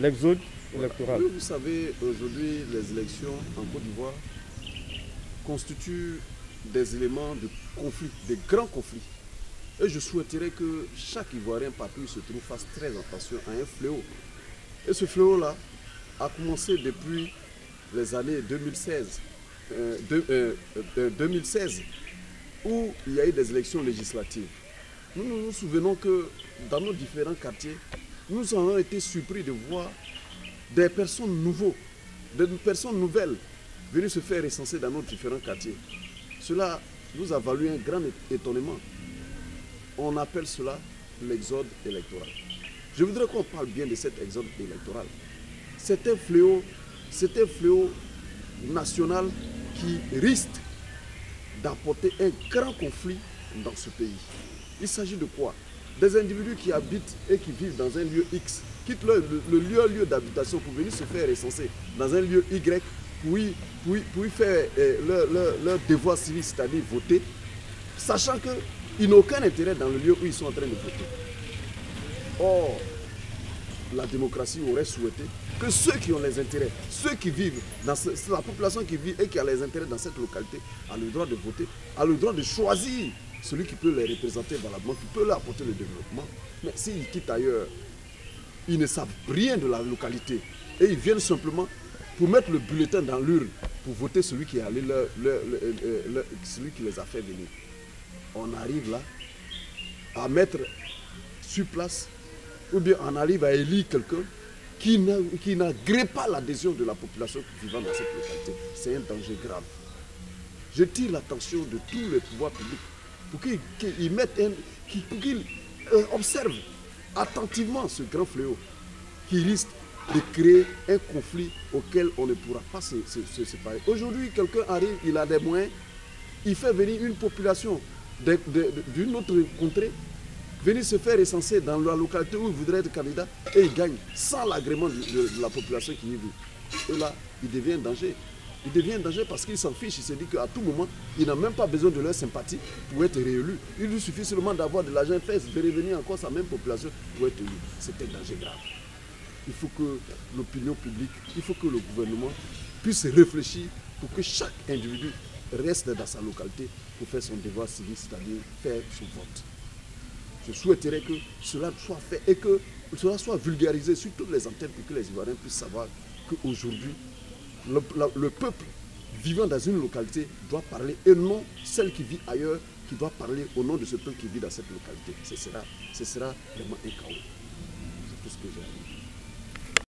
l'exode Voilà. électoral. Oui, vous savez, aujourd'hui, les élections en Côte d'Ivoire constituent des éléments de conflit, des grands conflits. Et je souhaiterais que chaque Ivoirien partout où il se trouve fasse très attention à un fléau. Et ce fléau-là a commencé depuis les années 2016, où il y a eu des élections législatives. Nous nous souvenons que dans nos différents quartiers, nous avons été surpris de voir des personnes nouvelles venir se faire recenser dans nos différents quartiers. Cela nous a valu un grand étonnement. On appelle cela l'exode électoral. Je voudrais qu'on parle bien de cet exode électoral. C'est un fléau national qui risque d'apporter un grand conflit dans ce pays. Il s'agit de quoi? Des individus qui habitent et qui vivent dans un lieu X, quittent le lieu d'habitation pour venir se faire recenser dans un lieu Y pour y faire leur devoir civique, c'est-à-dire voter, sachant qu'ils n'ont aucun intérêt dans le lieu où ils sont en train de voter. Or, la démocratie aurait souhaité que ceux qui ont les intérêts, ceux qui vivent, la population qui vit et qui a les intérêts dans cette localité, a le droit de voter, a le droit de choisir celui qui peut les représenter valablement, qui peut leur apporter le développement. Mais s'ils quittent ailleurs, ils ne savent rien de la localité et ils viennent simplement pour mettre le bulletin dans l'urne, pour voter celui qui est allé celui qui les a fait venir. On arrive là à mettre sur place, ou bien on arrive à élire quelqu'un qui n'agrée pas l'adhésion de la population vivant dans cette localité. C'est un danger grave. Je tire l'attention de tous les pouvoirs publics pour qu'ils observent attentivement ce grand fléau qui risque de créer un conflit auquel on ne pourra pas se séparer. Aujourd'hui, quelqu'un arrive, il a des moyens, il fait venir une population d'une autre contrée, venir se faire recenser dans la localité où il voudrait être candidat et il gagne sans l'agrément de la population qui y vit. Et là, il devient un danger. Il devient un danger parce qu'il s'en fiche. Il se dit qu'à tout moment, il n'a même pas besoin de leur sympathie pour être réélu. Il lui suffit seulement d'avoir de l'argent fait, de revenir encore sa même population pour être élu. C'est un danger grave. Il faut que l'opinion publique, il faut que le gouvernement puisse réfléchir pour que chaque individu reste dans sa localité pour faire son devoir civique, c'est-à-dire faire son vote. Je souhaiterais que cela soit fait et que cela soit vulgarisé sur toutes les antennes pour que les Ivoiriens puissent savoir qu'aujourd'hui, le peuple vivant dans une localité doit parler et non celle qui vit ailleurs qui doit parler au nom de ce peuple qui vit dans cette localité. Ce sera vraiment un chaos. C'est tout ce que j'ai à dire.